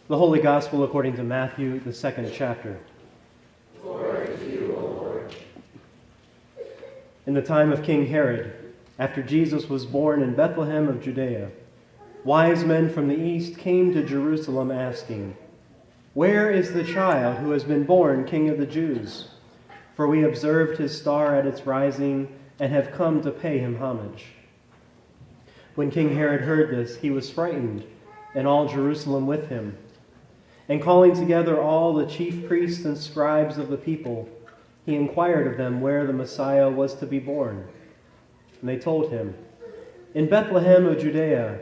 The Holy Gospel according to Matthew, the 2nd chapter. Glory to you, O Lord. In the time of King Herod, after Jesus was born in Bethlehem of Judea, wise men from the east came to Jerusalem asking, "Where is the child who has been born King of the Jews? For we observed his star at its rising and have come to pay him homage." When King Herod heard this, he was frightened, and all Jerusalem with him. And calling together all the chief priests and scribes of the people, he inquired of them where the Messiah was to be born. And they told him, "In Bethlehem of Judea,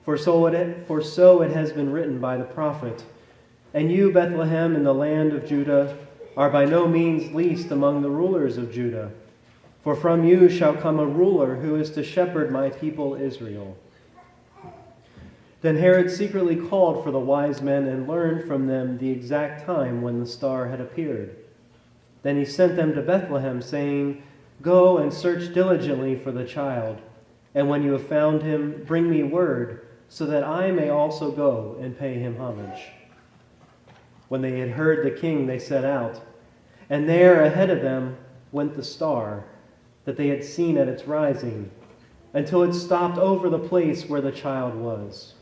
for so it has been written by the prophet, 'And you, Bethlehem, in the land of Judah, are by no means least among the rulers of Judah. For from you shall come a ruler who is to shepherd my people Israel.'" Then Herod secretly called for the wise men and learned from them the exact time when the star had appeared. Then he sent them to Bethlehem, saying, "Go and search diligently for the child, and when you have found him, bring me word, so that I may also go and pay him homage." When they had heard the king, they set out, and there ahead of them went the star that they had seen at its rising, until it stopped over the place where the child was.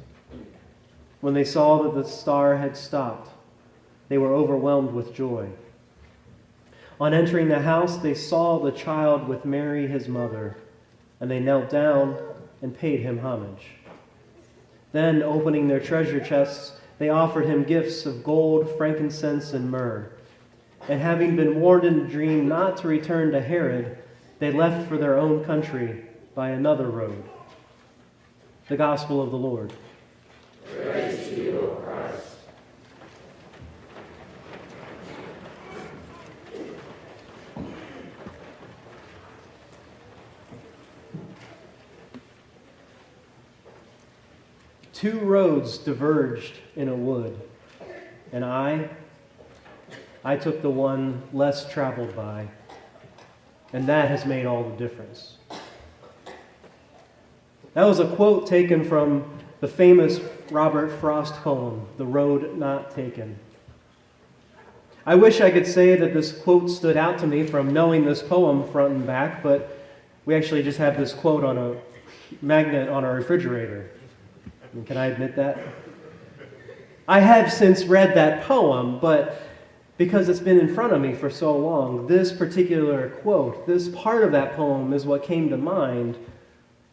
When they saw that the star had stopped, they were overwhelmed with joy. On entering the house, they saw the child with Mary, his mother, and they knelt down and paid him homage. Then, opening their treasure chests, they offered him gifts of gold, frankincense, and myrrh. And having been warned in a dream not to return to Herod, they left for their own country by another road. The Gospel of the Lord. Praise to you, O Christ. Two roads diverged in a wood, and I took the one less traveled by, and that has made all the difference. That was a quote taken from the famous Robert Frost poem, "The Road Not Taken." I wish I could say that this quote stood out to me from knowing this poem front and back, but we actually just have this quote on a magnet on our refrigerator. Can I admit that? I have since read that poem, but because it's been in front of me for so long, this particular quote, this part of that poem is what came to mind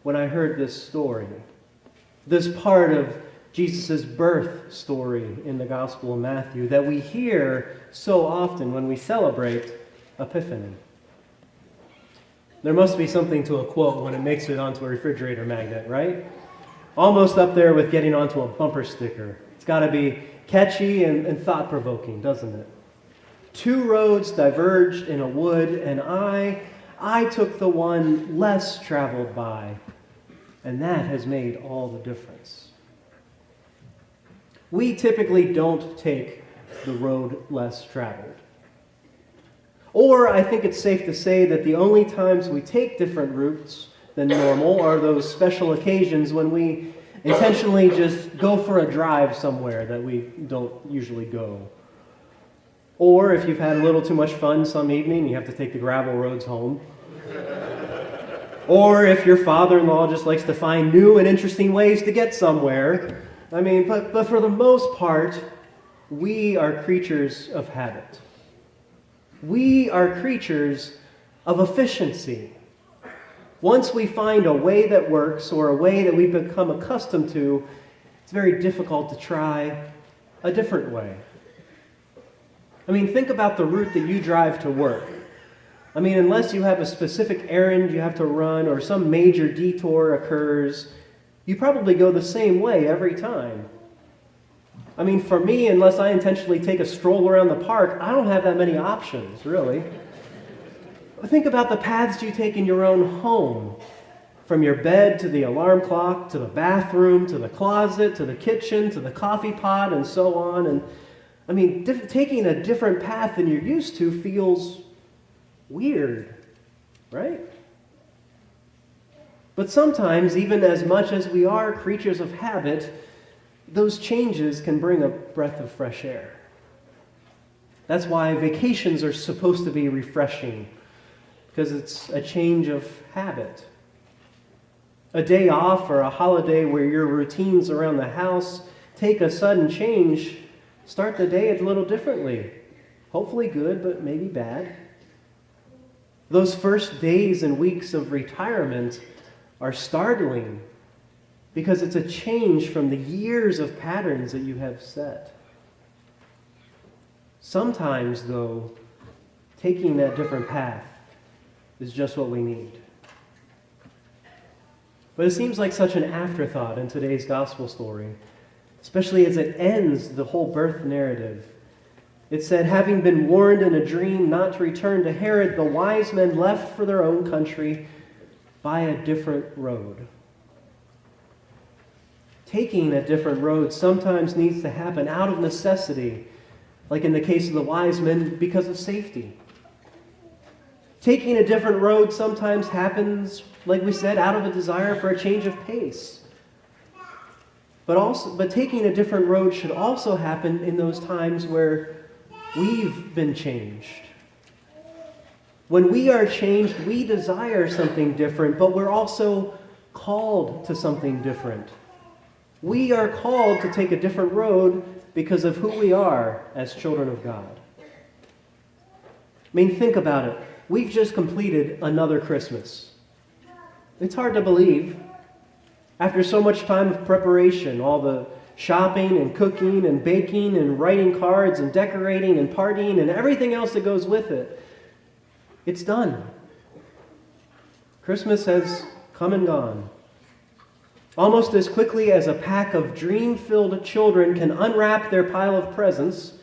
when I heard this story. This part of Jesus' birth story in the Gospel of Matthew that we hear so often when we celebrate Epiphany. There must be something to a quote when it makes it onto a refrigerator magnet, right? Almost up there with getting onto a bumper sticker. It's got to be catchy and thought-provoking, doesn't it? Two roads diverged in a wood, and I took the one less traveled by, and that has made all the difference. We typically don't take the road less traveled. Or I think it's safe to say that the only times we take different routes than normal are those special occasions when we intentionally just go for a drive somewhere that we don't usually go. Or if you've had a little too much fun some evening, you have to take the gravel roads home. Or if your father-in-law just likes to find new and interesting ways to get somewhere. But for the most part, we are creatures of habit. We are creatures of efficiency. Once we find a way that works or a way that we've become accustomed to, it's very difficult to try a different way. Think about the route that you drive to work. Unless you have a specific errand you have to run or some major detour occurs, you probably go the same way every time. For me, unless I intentionally take a stroll around the park, I don't have that many options, really. Think about the paths you take in your own home. From your bed to the alarm clock, to the bathroom, to the closet, to the kitchen, to the coffee pot, and so on. And taking a different path than you're used to feels weird, right? But sometimes, even as much as we are creatures of habit, those changes can bring a breath of fresh air. That's why vacations are supposed to be refreshing, because it's a change of habit. A day off or a holiday where your routines around the house take a sudden change, start the day a little differently. Hopefully good, but maybe bad. Those first days and weeks of retirement are startling because it's a change from the years of patterns that you have set. Sometimes, though, taking that different path is just what we need. But it seems like such an afterthought in today's gospel story, especially as it ends the whole birth narrative. It said, having been warned in a dream not to return to Herod, the wise men left for their own country by a different road. Taking a different road sometimes needs to happen out of necessity, like in the case of the wise men, because of safety. Taking a different road sometimes happens, like we said, out of a desire for a change of pace. But taking a different road should also happen in those times where we've been changed. When we are changed, we desire something different, but we're also called to something different. We are called to take a different road because of who we are as children of God. I mean, think about it. We've just completed another Christmas. It's hard to believe. After so much time of preparation, all the shopping and cooking and baking and writing cards and decorating and partying and everything else that goes with it, it's done. Christmas has come and gone. Almost as quickly as a pack of dream-filled children can unwrap their pile of presents,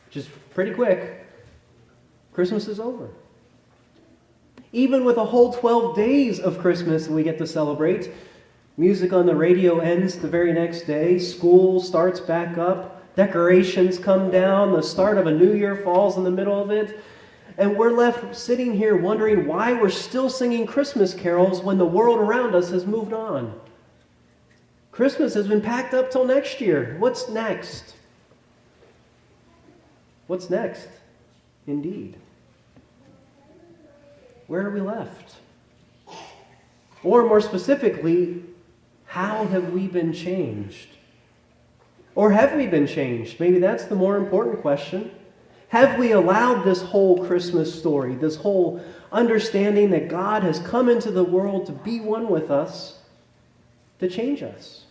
which is pretty quick, Christmas is over. Even with a whole 12 days of Christmas we get to celebrate, music on the radio ends the very next day, school starts back up, decorations come down, the start of a new year falls in the middle of it, and we're left sitting here wondering why we're still singing Christmas carols when the world around us has moved on. Christmas has been packed up till next year. What's next? What's next? Indeed. Where are we left? Or more specifically, how have we been changed? Or have we been changed? Maybe that's the more important question. Have we allowed this whole Christmas story, this whole understanding that God has come into the world to be one with us, to change us?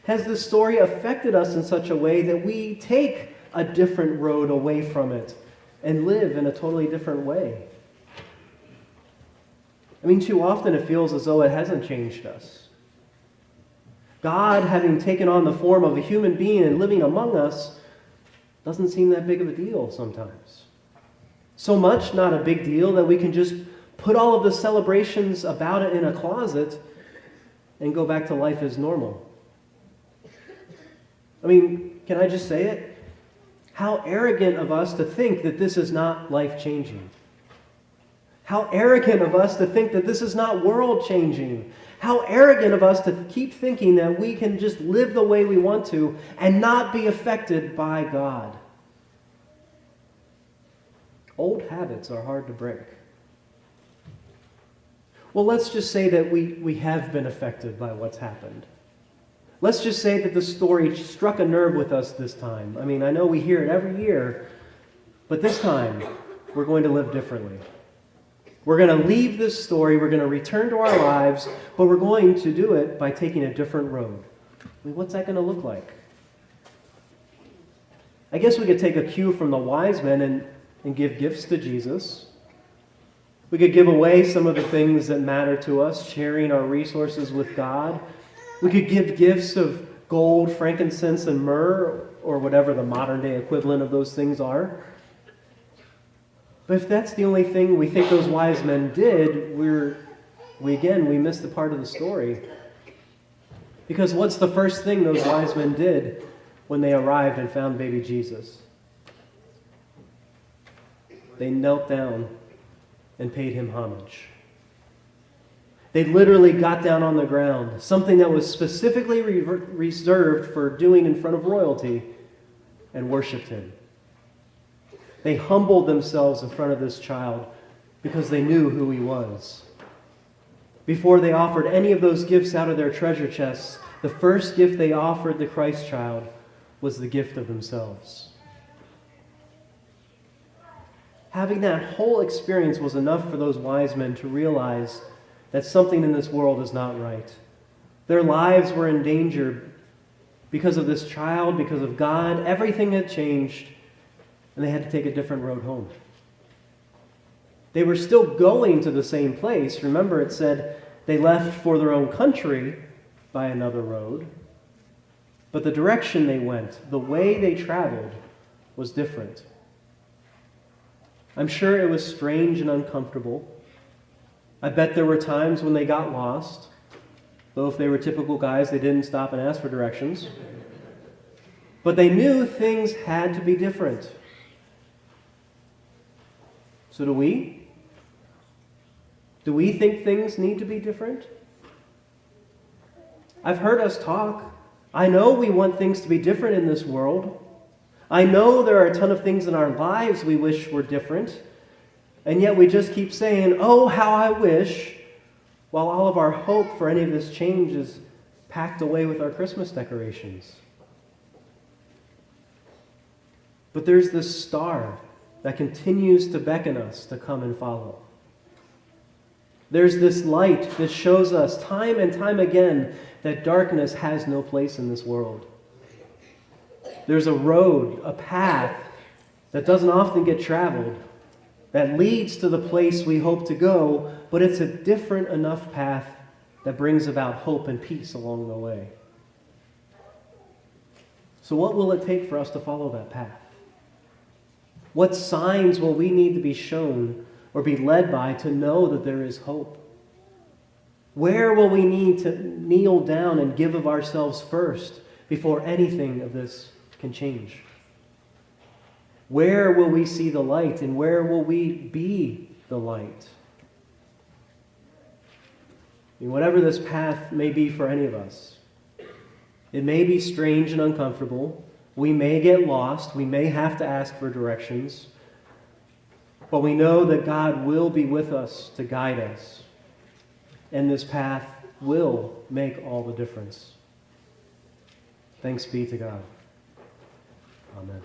Has this story affected us in such a way that we take a different road away from it and live in a totally different way? I mean, too often it feels as though it hasn't changed us. God, having taken on the form of a human being and living among us, doesn't seem that big of a deal sometimes. So much not a big deal that we can just put all of the celebrations about it in a closet and go back to life as normal. I mean, can I just say it? How arrogant of us to think that this is not life-changing. How arrogant of us to think that this is not world-changing. How arrogant of us to keep thinking that we can just live the way we want to and not be affected by God. Old habits are hard to break. Well, let's just say that we have been affected by what's happened. Let's just say that the story struck a nerve with us this time. I mean, I know we hear it every year, but this time we're going to live differently. We're going to leave this story, we're going to return to our lives, but we're going to do it by taking a different road. I mean, what's that going to look like? I guess we could take a cue from the wise men and give gifts to Jesus. We could give away some of the things that matter to us, sharing our resources with God. We could give gifts of gold, frankincense, and myrrh, or whatever the modern-day equivalent of those things are. But if that's the only thing we think those wise men did, we miss the part of the story. Because what's the first thing those wise men did when they arrived and found baby Jesus? They knelt down and paid him homage. They literally got down on the ground, something that was specifically reserved for doing in front of royalty, and worshiped him. They humbled themselves in front of this child because they knew who he was. Before they offered any of those gifts out of their treasure chests, the first gift they offered the Christ child was the gift of themselves. Having that whole experience was enough for those wise men to realize that something in this world is not right. Their lives were in danger because of this child, because of God. Everything had changed, and they had to take a different road home. They were still going to the same place. Remember, it said they left for their own country by another road. But the direction they went, the way they traveled, was different. I'm sure it was strange and uncomfortable. I bet there were times when they got lost. Though if they were typical guys, they didn't stop and ask for directions. But they knew things had to be different. So do we? Do we think things need to be different? I've heard us talk. I know we want things to be different in this world. I know there are a ton of things in our lives we wish were different. And yet we just keep saying, oh, how I wish, while all of our hope for any of this change is packed away with our Christmas decorations. But there's this star that continues to beckon us to come and follow. There's this light that shows us time and time again that darkness has no place in this world. There's a road, a path that doesn't often get traveled, that leads to the place we hope to go, but it's a different enough path that brings about hope and peace along the way. So what will it take for us to follow that path? What signs will we need to be shown or be led by to know that there is hope? Where will we need to kneel down and give of ourselves first before anything of this can change? Where will we see the light, and where will we be the light? I mean, whatever this path may be for any of us, it may be strange and uncomfortable. We may get lost. We may have to ask for directions. But we know that God will be with us to guide us. And this path will make all the difference. Thanks be to God. Amen.